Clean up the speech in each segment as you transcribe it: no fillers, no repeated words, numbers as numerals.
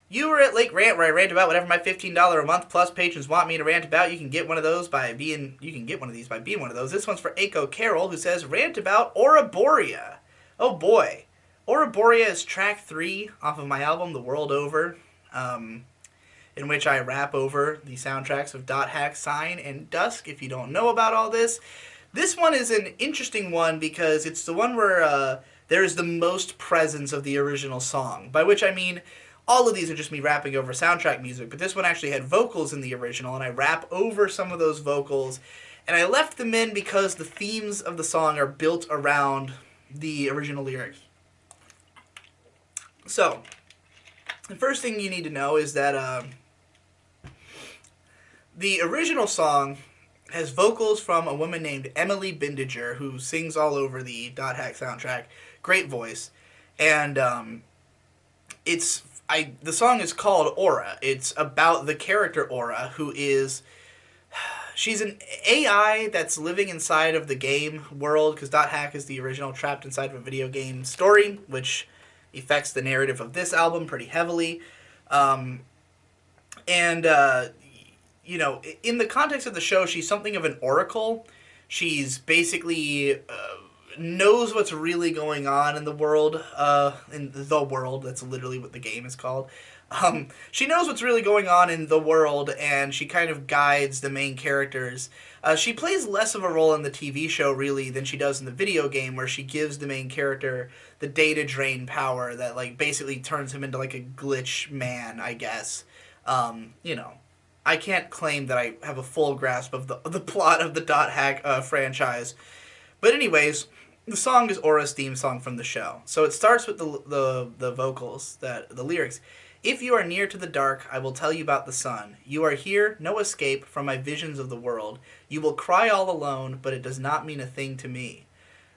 You were at Lake Rant, where I rant about whatever my $15 a month plus patrons want me to rant about. You can get one of those by being. You can get one of these by being one of those. This one's for Aiko Carroll, who says rant about Borea. Oh boy, Borea is track 3 off of my album The World Over, in which I rap over the soundtracks of Dot Hack, Sign, and Dusk. If you don't know about all this, this one is an interesting one because it's the one where there is the most presence of the original song. By which I mean, all of these are just me rapping over soundtrack music, but this one actually had vocals in the original, and I rap over some of those vocals. And I left them in because the themes of the song are built around the original lyrics. So, the first thing you need to know is that the original song has vocals from a woman named Emily Bindiger, who sings all over the Dot Hack soundtrack. Great voice. And the song is called Aura. It's about the character Aura, who is... She's an AI that's living inside of the game world, because Dot Hack is the original trapped inside of a video game story, which affects the narrative of this album pretty heavily. And in the context of the show, she's something of an oracle. She's basically knows what's really going on in the world. That's literally what the game is called. She knows what's really going on in the world, and she kind of guides the main characters. She plays less of a role in the TV show, really, than she does in the video game, where she gives the main character the data drain power that, like, basically turns him into, like, a glitch man, I guess. I can't claim that I have a full grasp of the plot of the Dot Hack franchise. But anyways, the song is Aura's theme song from the show. So it starts with the vocals, the lyrics. If you are near to the dark, I will tell you about the sun. You are here, no escape from my visions of the world. You will cry all alone, but it does not mean a thing to me.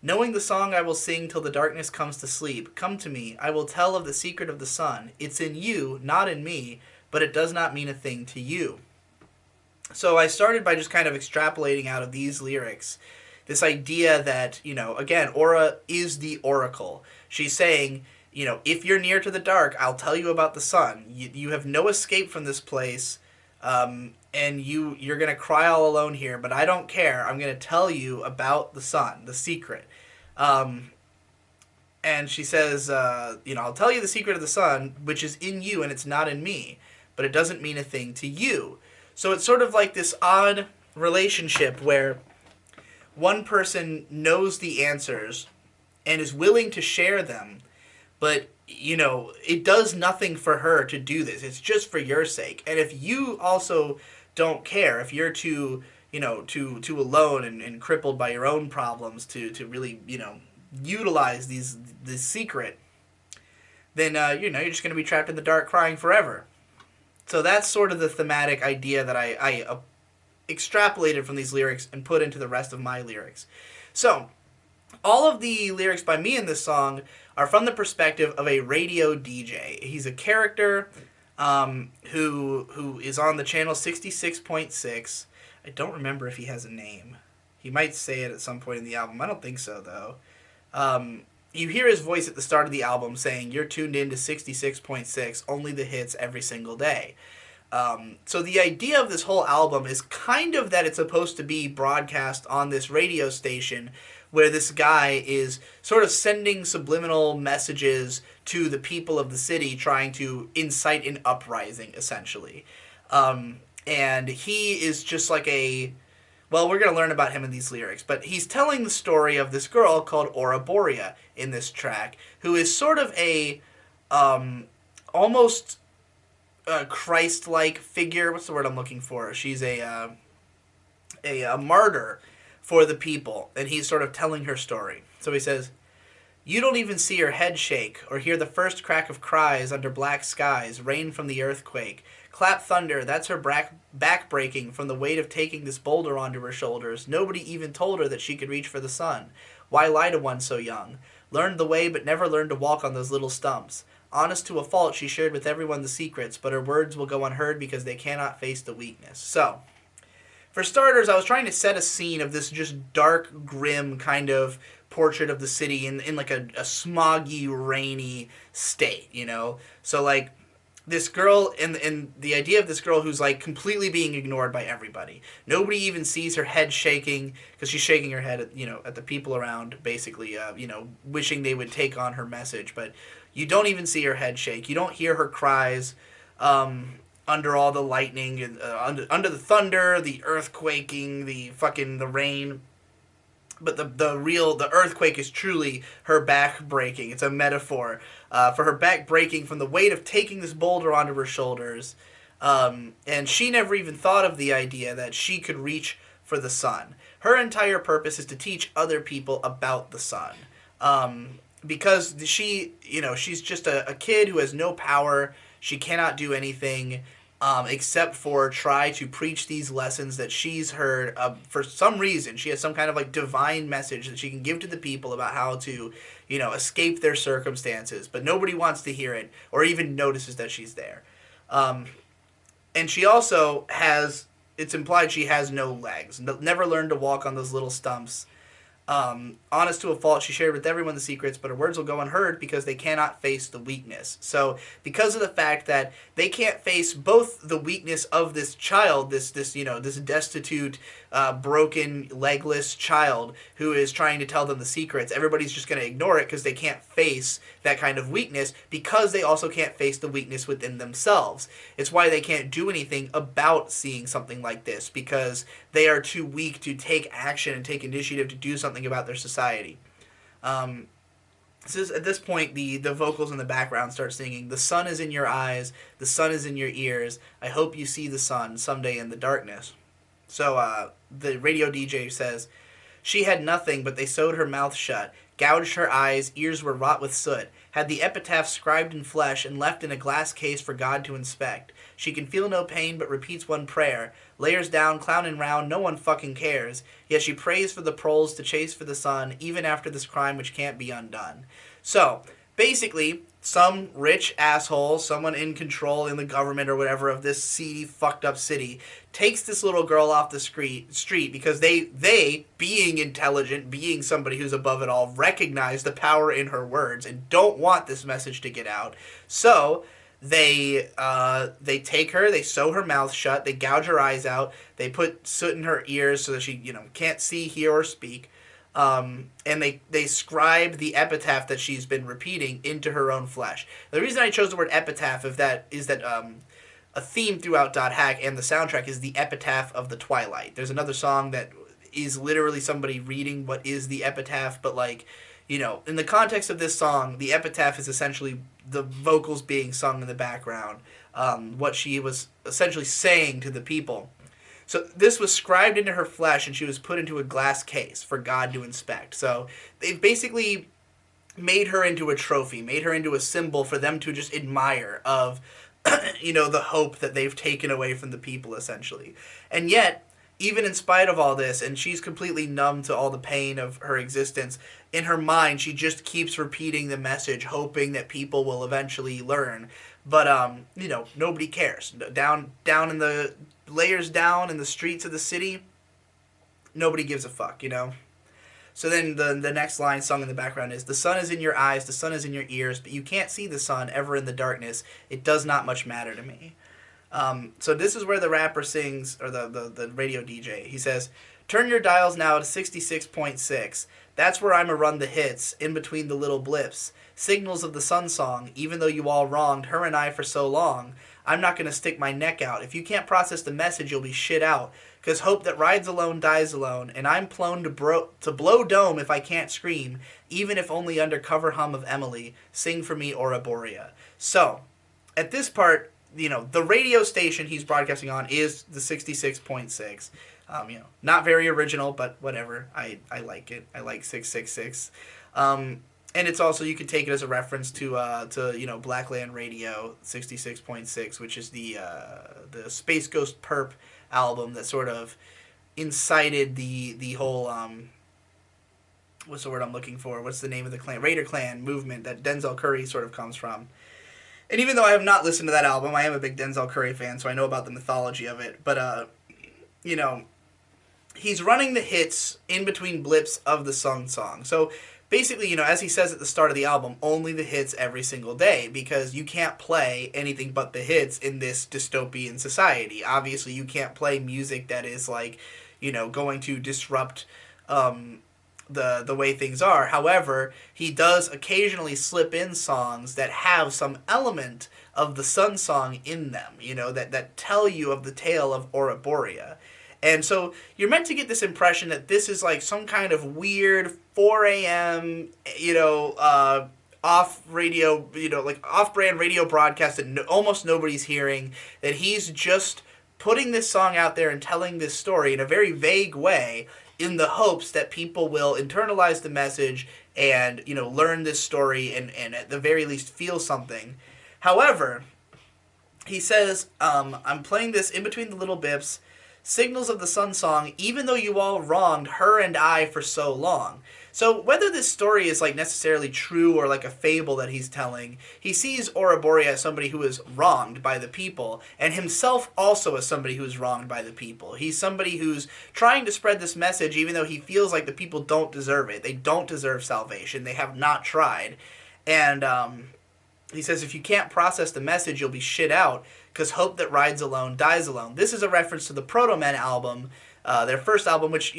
Knowing the song I will sing till the darkness comes to sleep. Come to me, I will tell of the secret of the sun. It's in you, not in me, but it does not mean a thing to you. So I started by just kind of extrapolating out of these lyrics this idea that, again, Aura is the oracle. She's saying, if you're near to the dark, I'll tell you about the sun. You have no escape from this place, and you're going to cry all alone here, but I don't care. I'm going to tell you about the sun, the secret. And she says, I'll tell you the secret of the sun, which is in you and it's not in me, but it doesn't mean a thing to you. So it's sort of like this odd relationship where one person knows the answers and is willing to share them, but, it does nothing for her to do this. It's just for your sake. And if you also don't care, if you're too alone and crippled by your own problems to really, utilize this secret, then, you're just going to be trapped in the dark crying forever. So that's sort of the thematic idea that I extrapolated from these lyrics and put into the rest of my lyrics. So, all of the lyrics by me in this song are from the perspective of a radio DJ. He's a character who is on the channel 66.6. I don't remember if he has a name. He might say it at some point in the album. I don't think so, though. You hear his voice at the start of the album saying, "You're tuned in to 66.6, only the hits every single day." So the idea of this whole album is kind of that it's supposed to be broadcast on this radio station where this guy is sort of sending subliminal messages to the people of the city, trying to incite an uprising, essentially. And he is just like well, we're going to learn about him in these lyrics, but he's telling the story of this girl called Aura Borea in this track, who is sort of a almost Christ-like figure. What's the word I'm looking for? She's a martyr for the people, and he's sort of telling her story. So he says, "You don't even see her head shake, or hear the first crack of cries under black skies, rain from the earthquake. Clap thunder, that's her back breaking from the weight of taking this boulder onto her shoulders. Nobody even told her that she could reach for the sun. Why lie to one so young? Learned the way, but never learned to walk on those little stumps. Honest to a fault, she shared with everyone the secrets, but her words will go unheard because they cannot face the weakness." So, for starters, I was trying to set a scene of this just dark, grim kind of portrait of the city in like a smoggy, rainy state, So, like, this girl, and the idea of this girl who's like completely being ignored by everybody. Nobody even sees her head shaking because she's shaking her head at, at the people around, basically, wishing they would take on her message. But you don't even see her head shake. You don't hear her cries. Under all the lightning and under the thunder, the earthquaking, the rain. But the earthquake is truly her back breaking. It's a metaphor for her back breaking from the weight of taking this boulder onto her shoulders. And she never even thought of the idea that she could reach for the sun. Her entire purpose is to teach other people about the sun. Because she's just a kid who has no power. She cannot do anything except for try to preach these lessons that she's heard. For some reason, she has some kind of like divine message that she can give to the people about how to, escape their circumstances. But nobody wants to hear it or even notices that she's there. And she also has, it's implied she has no legs. Never learned to walk on those little stumps. Honest to a fault, she shared with everyone the secrets, but her words will go unheard because they cannot face the weakness. So, because of the fact that they can't face both the weakness of this child, this destitute, broken, legless child who is trying to tell them the secrets, everybody's just going to ignore it because they can't face that kind of weakness, because they also can't face the weakness within themselves. It's why they can't do anything about seeing something like this, because they are too weak to take action and take initiative to do something about their society. At this point, the vocals in the background start singing, "The sun is in your eyes, the sun is in your ears, I hope you see the sun someday in the darkness." So the radio DJ says, "She had nothing, but they sewed her mouth shut, gouged her eyes, ears were wrought with soot, had the epitaph scribed in flesh and left in a glass case for God to inspect. She can feel no pain but repeats one prayer, layers down, clowning round, no one fucking cares. Yet she prays for the proles to chase for the sun, even after this crime which can't be undone." So, basically, some rich asshole, someone in control in the government or whatever of this seedy, fucked up city, takes this little girl off the street because they, being intelligent, being somebody who's above it all, recognize the power in her words and don't want this message to get out. So, they take her, they sew her mouth shut, they gouge her eyes out, they put soot in her ears so that she, can't see, hear, or speak. And they scribe the epitaph that she's been repeating into her own flesh. The reason I chose the word epitaph is that a theme throughout .hack and the soundtrack is the epitaph of the Twilight. There's another song that is literally somebody reading what is the epitaph, but in the context of this song, the epitaph is essentially the vocals being sung in the background, what she was essentially saying to the people. So this was scribed into her flesh, and she was put into a glass case for God to inspect. So they've basically made her into a trophy, made her into a symbol for them to just admire of, the hope that they've taken away from the people, essentially. And yet, even in spite of all this, and she's completely numb to all the pain of her existence, in her mind, she just keeps repeating the message, hoping that people will eventually learn. But, nobody cares. Down in the layers down in the streets of the city, nobody gives a fuck, So then the next line sung in the background is, "The sun is in your eyes, the sun is in your ears, but you can't see the sun ever in the darkness. It does not much matter to me." So this is where the rapper sings, or the radio DJ. He says, "Turn your dials now to 66.6. That's where I'ma run the hits, in between the little blips. Signals of the sun song, even though you all wronged her and I for so long. I'm not going to stick my neck out. If you can't process the message, you'll be shit out. 'Cause hope that rides alone dies alone, and I'm prone to blow dome if I can't scream, even if only under cover hum of Emily. Sing for me or a Borea." So, at this part, the radio station he's broadcasting on is the 66.6. Not very original, but whatever. I like it. I like 666. And it's also, you could take it as a reference to Blackland Radio 66.6, which is the Space Ghost Perp album that sort of incited the whole what's the word I'm looking for? What's the name of the clan? Raider Clan movement that Denzel Curry sort of comes from. And even though I have not listened to that album, I am a big Denzel Curry fan, so I know about the mythology of it. But he's running the hits in between blips of the song. So basically, as he says at the start of the album, only the hits every single day, because you can't play anything but the hits in this dystopian society. Obviously, you can't play music that is like, going to disrupt the way things are. However, he does occasionally slip in songs that have some element of the Sun Song in them, that tell you of the tale of Aura Borea. And so you're meant to get this impression that this is like some kind of weird 4 a.m., off radio, like off brand radio broadcast that almost nobody's hearing, that he's just putting this song out there and telling this story in a very vague way in the hopes that people will internalize the message and, learn this story and at the very least feel something. However, he says, I'm playing this in between the little bips, signals of the Sun Song, even though you all wronged her and I for so long. So whether this story is like necessarily true or like a fable that he's telling, he sees Aura Borea as somebody who is wronged by the people, and himself also as somebody who is wronged by the people. He's somebody who's trying to spread this message even though he feels like the people don't deserve it. They don't deserve salvation. They have not tried. And he says, if you can't process the message, you'll be shit out, because hope that rides alone dies alone. This is a reference to the Proto Men album, their first album, which,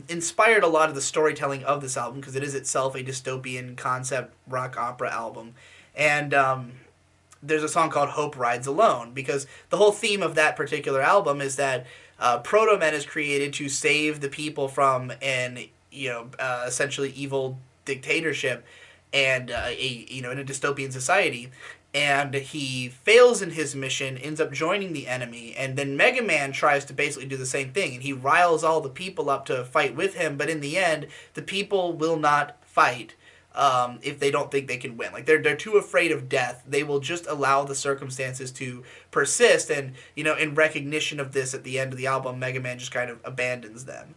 inspired a lot of the storytelling of this album, because it is itself a dystopian concept rock opera album. And there's a song called Hope Rides Alone, because the whole theme of that particular album is that Proto Men is created to save the people from an, essentially evil dictatorship and in a dystopian society. And he fails in his mission, ends up joining the enemy, and then Mega Man tries to basically do the same thing, and he riles all the people up to fight with him, but in the end, the people will not fight if they don't think they can win. Like, they're too afraid of death. They will just allow the circumstances to persist, and, in recognition of this, at the end of the album, Mega Man just kind of abandons them.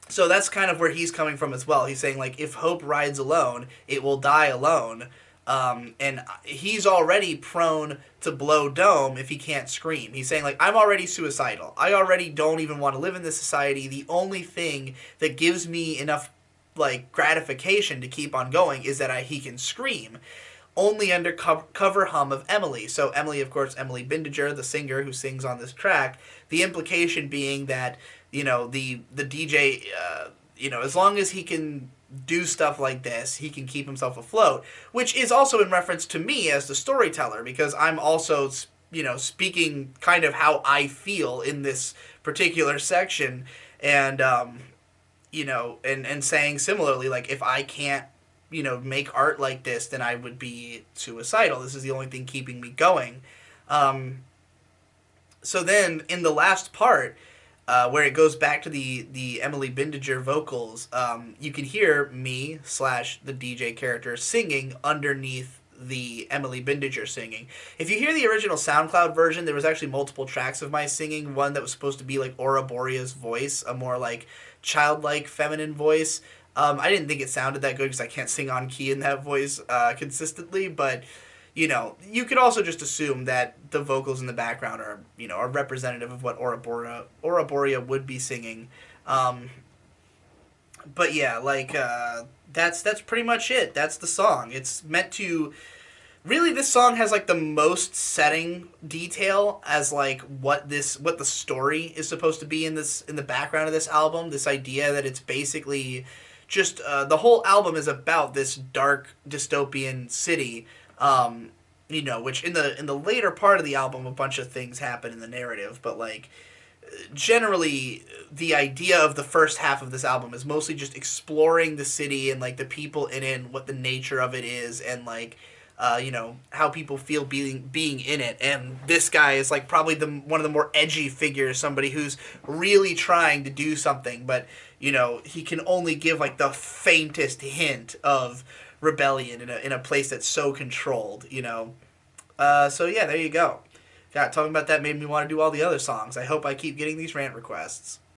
So that's kind of where he's coming from as well. He's saying, like, if hope rides alone, it will die alone. And he's already prone to blow dome if he can't scream. He's saying, like, I'm already suicidal. I already don't even want to live in this society. The only thing that gives me enough, like, gratification to keep on going is that he can scream. Only under cover hum of Emily. So Emily, of course, Emily Bindiger, the singer who sings on this track. The implication being that, the DJ, as long as he can do stuff like this, he can keep himself afloat, which is also in reference to me as the storyteller, because I'm also, speaking kind of how I feel in this particular section, and, and saying similarly, like, if I can't, make art like this, then I would be suicidal. This is the only thing keeping me going. So then, in the last part, where it goes back to the Emily Bindiger vocals, you can hear me / the DJ character singing underneath the Emily Bindiger singing. If you hear the original SoundCloud version, there was actually multiple tracks of my singing. One that was supposed to be like Aura Borea's voice, a more like childlike feminine voice. I didn't think it sounded that good because I can't sing on key in that voice consistently, but you could also just assume that the vocals in the background are representative of what Aura Borea would be singing. But yeah, like, that's pretty much it. That's the song. It's meant to... Really, this song has, like, the most setting detail as, like, what the story is supposed to be in the background of this album. This idea that it's basically just... the whole album is about this dark dystopian city, which in the later part of the album, a bunch of things happen in the narrative, but, like, generally, the idea of the first half of this album is mostly just exploring the city and, like, the people in it and what the nature of it is, and, like, how people feel being in it. And this guy is, like, probably one of the more edgy figures, somebody who's really trying to do something, but, he can only give, like, the faintest hint of rebellion in a place that's so controlled, So yeah, there you go. God, talking about that made me want to do all the other songs. I hope I keep getting these rant requests.